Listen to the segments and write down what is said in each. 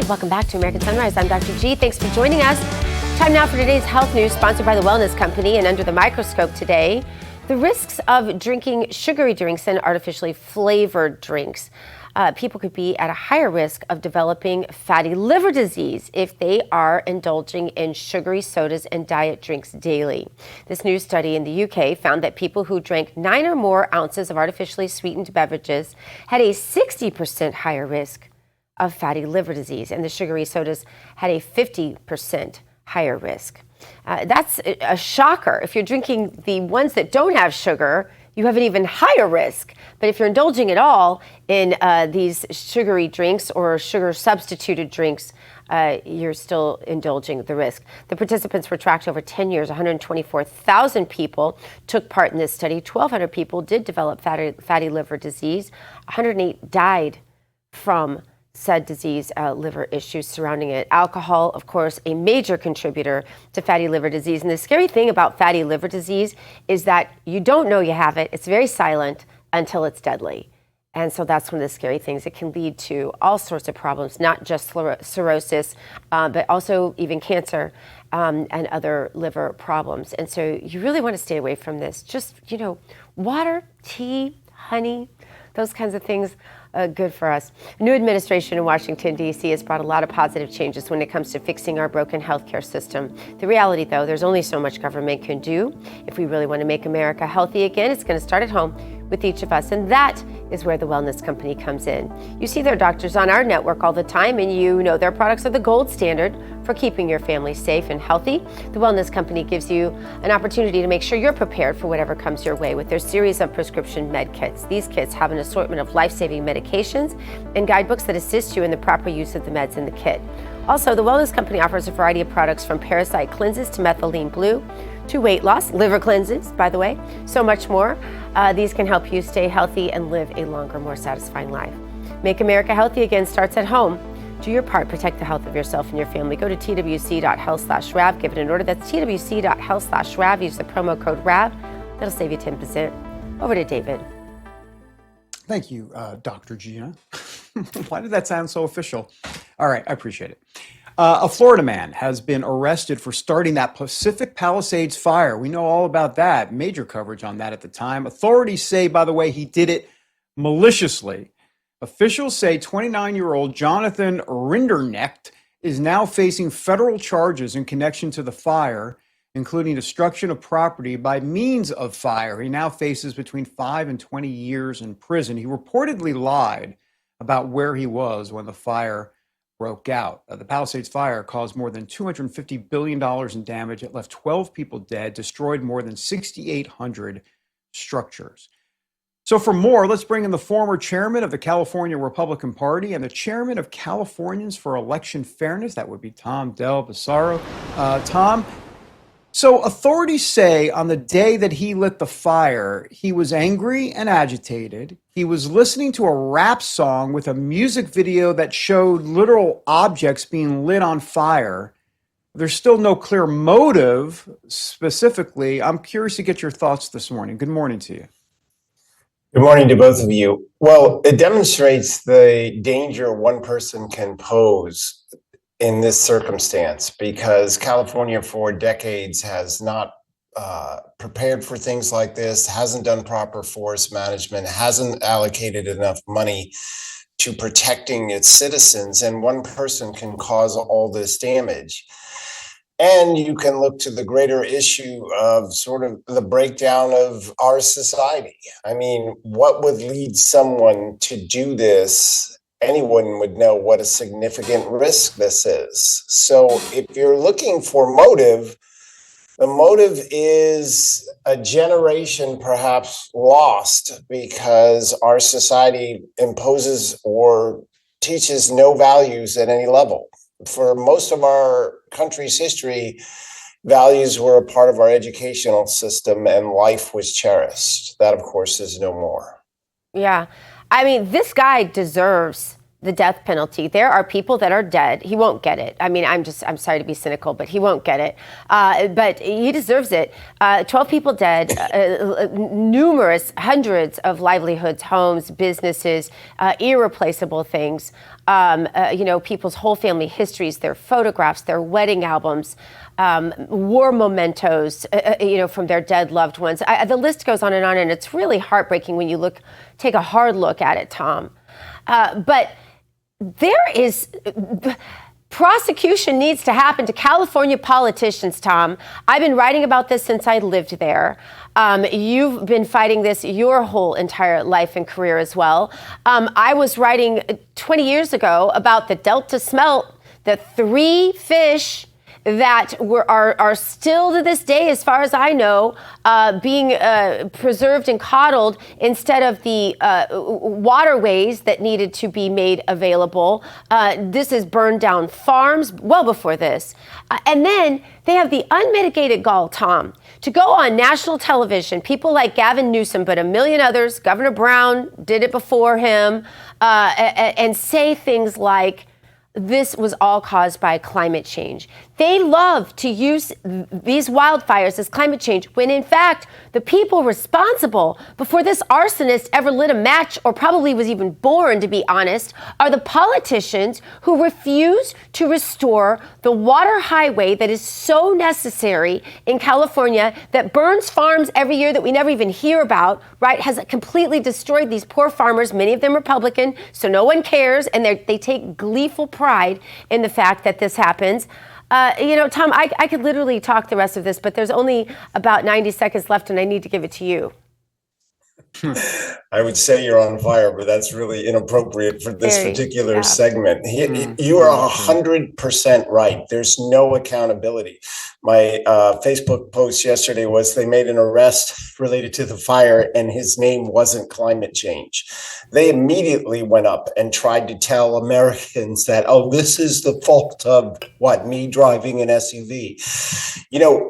right, welcome back to American Sunrise. I'm Dr. G. Thanks for joining us. Time now for today's health news, sponsored by the Wellness Company. And under the microscope today, the risks of drinking sugary drinks and artificially flavored drinks. People could be at a higher risk of developing fatty liver disease if they are indulging in sugary sodas and diet drinks daily. This new study in the UK found that people who drank 9 or more ounces of artificially sweetened beverages had a 60% higher risk of fatty liver disease, and the sugary sodas had a 50% higher risk. That's a shocker. If you're drinking the ones that don't have sugar, you have an even higher risk. But if you're indulging at all in these sugary drinks or sugar substituted drinks, you're still indulging the risk. The participants were tracked over 10 years. 124,000 people took part in this study. 1,200 people did develop fatty liver disease. 108 died from said disease, liver issues surrounding it. Alcohol, of course, a major contributor to fatty liver disease. And the scary thing about fatty liver disease is that you don't know you have it. It's very silent until it's deadly. And so that's one of the scary things. It can lead to all sorts of problems, not just cirrhosis, but also even cancer and other liver problems. And so you really want to stay away from this. Just, water, tea, honey, those kinds of things. Good for us. A new administration in Washington, D.C. has brought a lot of positive changes when it comes to fixing our broken healthcare system. The reality, though, there's only so much government can do. If we really want to make America healthy again, it's going to start at home with each of us, and that is where the Wellness Company comes in. You see their doctors on our network all the time, and you know their products are the gold standard for keeping your family safe and healthy. The Wellness Company gives you an opportunity to make sure you're prepared for whatever comes your way with their series of prescription med kits. These kits have an assortment of life-saving medications and guidebooks that assist you in the proper use of the meds in the kit. Also, the Wellness Company offers a variety of products from parasite cleanses to methylene blue to weight loss, liver cleanses, by the way, so much more. These can help you stay healthy and live a longer, more satisfying life. Make America healthy again starts at home. Do your part, protect the health of yourself and your family. Go to twc.health/RAV, give it an order. That's twc.health/RAV. Use the promo code RAV. That'll save you 10%. Over to David. Thank you, Dr. Gina. Why did that sound so official? All right, I appreciate it. A Florida man has been arrested for starting that Pacific Palisades fire. We know all about that. Major coverage on that at the time. Authorities say, by the way, he did it maliciously. Officials say 29-year-old Jonathan Rinderknecht is now facing federal charges in connection to the fire, including destruction of property by means of fire. He now faces between 5 and 20 years in prison. He reportedly lied about where he was when the fire broke out. The Palisades fire caused more than $250 billion in damage. It left 12 people dead, destroyed more than 6,800 structures. So for more, let's bring in the former chairman of the California Republican Party and the chairman of Californians for Election Fairness. That would be Tom Del Beccaro. Tom, so authorities say on the day that he lit the fire, he was angry and agitated. He was listening to a rap song with a music video that showed literal objects being lit on fire. There's still no clear motive specifically. I'm curious to get your thoughts this morning. Good morning to you. Good morning to both of you. Well, it demonstrates the danger one person can pose in this circumstance, because California for decades has not prepared for things like this, hasn't done proper forest management, hasn't allocated enough money to protecting its citizens, and one person can cause all this damage. And you can look to the greater issue of sort of the breakdown of our society. I mean, what would lead someone to do this? Anyone would know what a significant risk this is. So if you're looking for motive, the motive is a generation perhaps lost because our society imposes or teaches no values at any level. For most of our country's history, values were a part of our educational system and life was cherished. That, of course, is no more. Yeah. I mean, this guy deserves the death penalty. There are people that are dead. He won't get it. I mean, I'm sorry to be cynical, but he won't get it. But he deserves it. 12 people dead, numerous, hundreds of livelihoods, homes, businesses, irreplaceable things. People's whole family histories, their photographs, their wedding albums, war mementos, from their dead loved ones. The list goes on, and it's really heartbreaking when you take a hard look at it, Tom. But there is prosecution needs to happen to California politicians, Tom. I've been writing about this since I lived there. You've been fighting this your whole entire life and career as well. I was writing 20 years ago about the Delta smelt, the 3 fish that are still to this day, as far as I know, being preserved and coddled instead of the waterways that needed to be made available. This has burned down farms well before this. And then they have the unmitigated gall, Tom, to go on national television, people like Gavin Newsom, but a million others, Governor Brown did it before him, and say things like, this was all caused by climate change. They love to use these wildfires as climate change, when in fact, the people responsible before this arsonist ever lit a match, or probably was even born, to be honest, are the politicians who refuse to restore the water highway that is so necessary in California, that burns farms every year that we never even hear about, right? Has completely destroyed these poor farmers, many of them Republican, so no one cares, and they take gleeful pride in the fact that this happens. Tom, I could literally talk the rest of this, but there's only about 90 seconds left, and I need to give it to you. I would say you're on fire, but that's really inappropriate for this particular segment. You are 100% right. There's no accountability. My Facebook post yesterday was they made an arrest related to the fire, and his name wasn't climate change. They immediately went up and tried to tell Americans that, this is the fault of me driving an SUV.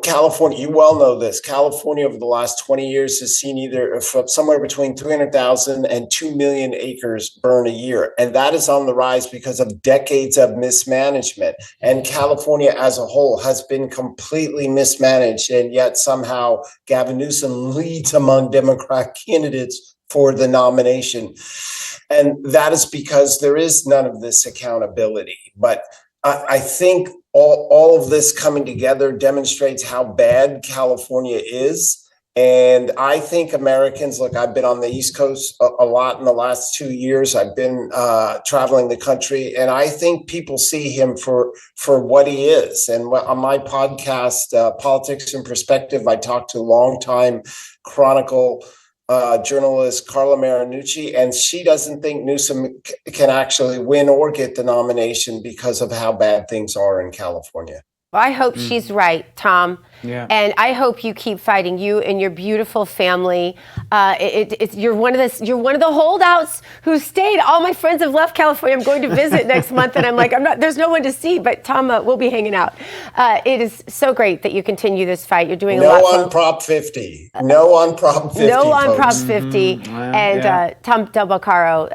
California, you well know this. California over the last 20 years has seen either somewhere between 300,000 and 2 million acres burn a year. And that is on the rise because of decades of mismanagement. And California as a whole has been completely mismanaged. And yet somehow Gavin Newsom leads among Democrat candidates for the nomination. And that is because there is none of this accountability. But I think all of this coming together demonstrates how bad California is. And I think Americans, look, I've been on the East Coast a lot in the last 2 years. I've been traveling the country, and I think people see him for what he is. And on my podcast, Politics in Perspective, I talked to longtime Chronicle journalist Carla Marinucci, and she doesn't think Newsom can actually win or get the nomination because of how bad things are in California. Well, I hope she's right, Tom. Yeah. And I hope you keep fighting, you and your beautiful family. You're one of the holdouts who stayed. All my friends have left California. I'm going to visit next month, and I'm like, there's no one to see, but Tom, we'll be hanging out. It is so great that you continue this fight. You're doing a lot. No on Prop 50. No on Prop 50. No on folks. Prop 50. And Tom Del Beccaro,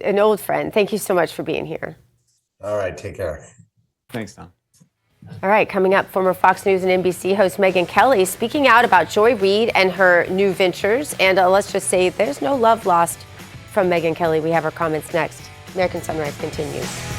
an old friend. Thank you so much for being here. All right, take care. Thanks, Tom. All right, coming up, former Fox News and NBC host Megyn Kelly speaking out about Joy Reid and her new ventures. And let's just say there's no love lost from Megyn Kelly. We have her comments next. American Sunrise continues.